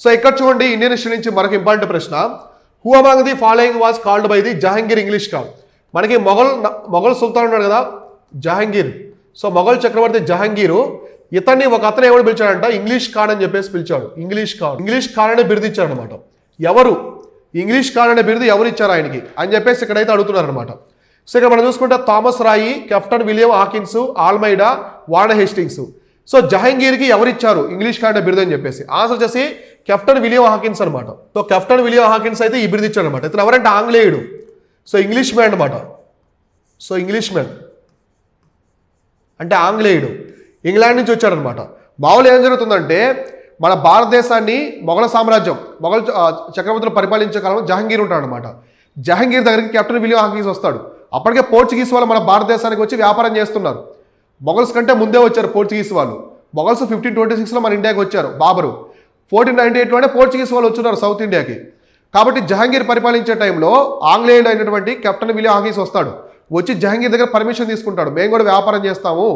So ఇక్కడ చూడండి Indian history నుంచి మనకి ఇంపార్టెంట్ ప్రశ్న. Who among the following was called by the Jahangir English Khan. మనకి మొఘల్ సుల్తాన్ ఉన్నాడు కదా జహాంగీర్. సో మొఘల్ చక్రవర్తి జహాంగీరు ఇతన్ని ఒక అతను ఎవరు పిలిచాడంట ఇంగ్లీష్ ఖాన్ అని చెప్పేసి పిలిచాడు. ఇంగ్లీష్ ఖాన్ అనే బిరుదు ఇచ్చాడు అనమాట. ఎవరు ఇంగ్లీష్ ఖాన్ అనే బిరుదు ఎవరు ఇచ్చారు ఆయనకి అని చెప్పేసి ఇక్కడైతే అడుగుతున్నారు అనమాట. సో ఇక్కడ మనం చూసుకుంటే Thomas Roe, captain William Hawkins, Almeida, Warren Hastings. So జహాంగీర్కి ఎవరు ఇచ్చారు ఇంగ్లీష్ ఖాన్ అనే బిరుదు అని చెప్పేసి ఆన్సర్ వచ్చేసి కెప్టెన్ విలియం హాకిన్స్ అనమాట. సో కెప్టెన్ విలియం హాకిన్స్ అయితే ఈ బిరుదు ఇచ్చాడు అనమాట. ఇతను ఎవరంటే ఆంగ్లేయుడు. సో ఇంగ్లీష్ మ్యాన్ అనమాట. సో ఇంగ్లీష్ మ్యాన్ అంటే ఆంగ్లేయుడు, ఇంగ్లాండ్ నుంచి వచ్చాడనమాట. మామూలు ఏం జరుగుతుందంటే మన భారతదేశాన్ని మొఘల సామ్రాజ్యం మొఘల్ చక్రవర్తులు పరిపాలించే కాలంలో జహాంగీర్ ఉంటాడనమాట. జహాంగీర్ దగ్గరికి కెప్టెన్ విలియం హాకిన్స్ వస్తాడు. అప్పటికే పోర్చుగీస్ వాళ్ళు మన భారతదేశానికి వచ్చి వ్యాపారం చేస్తున్నారు. మొఘల్స్ కంటే ముందే వచ్చారు పోర్చుగీస్ వాళ్ళు. మొఘల్స్ 1526లో మన ఇండియాకి వచ్చారు. బాబరు 1498లోనే పోర్చుగీస్ వాళ్ళు వచ్చున్నారు సౌత్ ఇండియాకి. కాబట్టి జహాంగీర్ పరిపాలించే టైంలో ఆంగ్లేయుడు అయినటువంటి కెప్టెన్ విలియం హాకిన్స్ వస్తాడు. వచ్చి జహాంగీర్ దగ్గర పర్మిషన్ తీసుకుంటాడు. మేము కూడా వ్యాపారం చేస్తాము,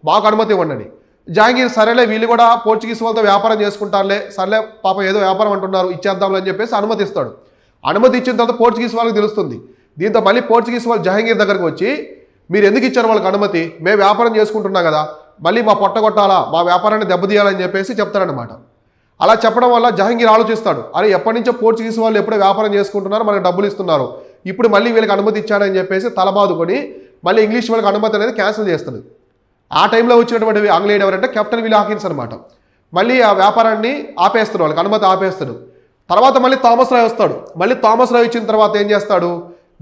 మాకు అనుమతి ఇవ్వండి అని. జహాంగీర్ సరేలే వీళ్ళు కూడా పోర్చుగీస్ వాళ్ళతో వ్యాపారం చేసుకుంటారులే, సరేలే పాపం ఏదో వ్యాపారం అంటున్నారు ఇచ్చేద్దాంలే అని చెప్పేసి అనుమతిస్తాడు. అనుమతి ఇచ్చిన తర్వాత పోర్చుగీస్ వాళ్ళకి తెలుస్తుంది. దీంతో మళ్ళీ పోర్చుగీస్ వాళ్ళు జహాంగీర్ దగ్గరకు వచ్చి మీరు ఎందుకు ఇచ్చారు వాళ్ళకి అనుమతి, మేము వ్యాపారం చేసుకుంటున్నాం కదా, మళ్ళీ మా పొట్ట కొట్టాలా, మా వ్యాపారాన్ని దెబ్బతీయాలని చెప్పేసి చెప్తారనమాట. అలా చెప్పడం వల్ల జహాంగీర్ ఆలోచిస్తాడు, అరే ఎప్పటి నుంచో పోర్చుగీస్ వాళ్ళు ఎప్పుడో వ్యాపారం చేసుకుంటున్నారు, మనకు డబ్బులు ఇస్తున్నారు, ఇప్పుడు మళ్ళీ వీళ్ళకి అనుమతి ఇచ్చాడని చెప్పేసి తలబాదుకొని మళ్ళీ ఇంగ్లీష్ వాళ్ళకి అనుమతి అనేది క్యాన్సిల్ చేస్తాడు. ఆ టైంలో వచ్చినటువంటి ఆంగ్లేయుడు ఎవరంటే కెప్టెన్ విలియం హాకిన్స్ అనమాట. మళ్ళీ ఆ వ్యాపారాన్ని ఆపేస్తాడు, వాళ్ళకి అనుమతి ఆపేస్తాడు. తర్వాత మళ్ళీ థామస్ రాయ్ వస్తాడు. మళ్ళీ థామస్ రాయ్ ఇచ్చిన తర్వాత ఏం చేస్తాడు,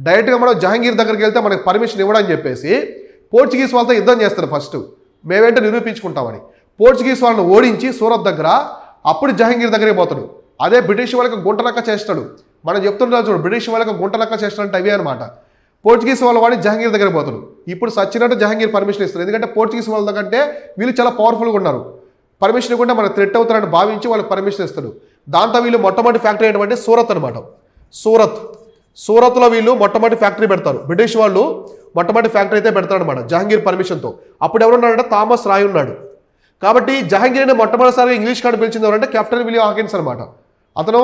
డైరెక్ట్గా మనం జహాంగీర్ దగ్గరికి వెళ్తే మనకి పర్మిషన్ ఇవ్వడని చెప్పేసి పోర్చుగీస్ వాళ్ళతో యుద్ధం చేస్తాడు. ఫస్ట్ మేమేంటో నిరూపించుకుంటామని పోర్చుగీస్ వాళ్ళని ఓడించి సూరత్ దగ్గర అప్పుడు జహాంగీర్ దగ్గరికి పోతాడు. అదే బ్రిటిష్ వాళ్ళకి గుంటనక్క చేస్తాడు. మనం చెప్తుంటాం చూడు, బ్రిటిష్ వాళ్ళకి గుంటనక్క చేస్తాడంటే అవే అనమాట. పోర్చుగీస్ వాళ్ళ వాడిని జహాంగీర్ దగ్గర పోతాడు. ఇప్పుడు సచ్చినట్టు జహాంగీర్ పర్మిషన్ ఇస్తారు. ఎందుకంటే పోర్చుగీస్ వాళ్ళ కంటే వీళ్ళు చాలా పవర్ఫుల్గా ఉన్నారు. పర్మిషన్ ఇవ్వకుండా మనకు థ్రెట్ అవుతారని భావించి వాళ్ళకి పర్మిషన్ ఇస్తాడు. దాంతో వీళ్ళు మొట్టమొదటి ఫ్యాక్టరీ ఏంటంటే సూరత్ అనమాట. సూరత్లో వీళ్ళు మొట్టమొదటి ఫ్యాక్టరీ పెడతారు. బ్రిటిష్ వాళ్ళు మొట్టమొదటి ఫ్యాక్టరీ అయితే పెడతారు అనమాట జహాంగీర్ పర్మిషన్తో. అప్పుడు ఎవరున్నాడంటే థామస్ రాయ్ ఉన్నాడు. కాబట్టి జహాంగీర్ని మొట్టమొదటిసారి ఇంగ్లీష్ కార్డు పిలిచింది ఎవరంటే కెప్టెన్ విలియం హాకిన్స్ అనమాట. అతను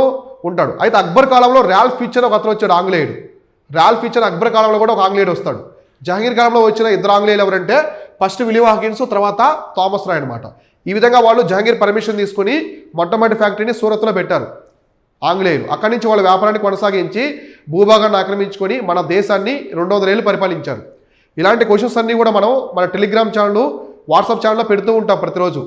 ఉంటాడు. అయితే అక్బర్ కాలంలో రాల్ఫ్ ఫీచర్ ఒక అతను వచ్చాడు ఆంగ్లేయుడు. రాల్ఫ్ ఫీచర్ అక్బర్ కాలంలో కూడా ఒక ఆంగ్లేయుడు వస్తాడు. జహాంగీర్ కాలంలో వచ్చిన ఇద్దరు ఆంగ్లేయులు ఎవరంటే ఫస్ట్ విలియం హాకిన్స్, తర్వాత థామస్ రాయ్ అనమాట. ఈ విధంగా వాళ్ళు జహాంగీర్ పర్మిషన్ తీసుకుని మొట్టమొదటి ఫ్యాక్టరీని సూరత్లో పెట్టారు ఆంగ్లేయులు. అక్కడి నుంచి వాళ్ళ వ్యాపారాన్ని కొనసాగించి భూభాగాన్ని ఆక్రమించుకొని మన దేశాన్ని 200 ఏళ్ళు పరిపాలించారు. ఇలాంటి క్వశ్చన్స్ అన్నీ కూడా మనం మన టెలిగ్రామ్ ఛానల్, వాట్సాప్ ఛానల్లో పెడుతూ ఉంటాం ప్రతిరోజు.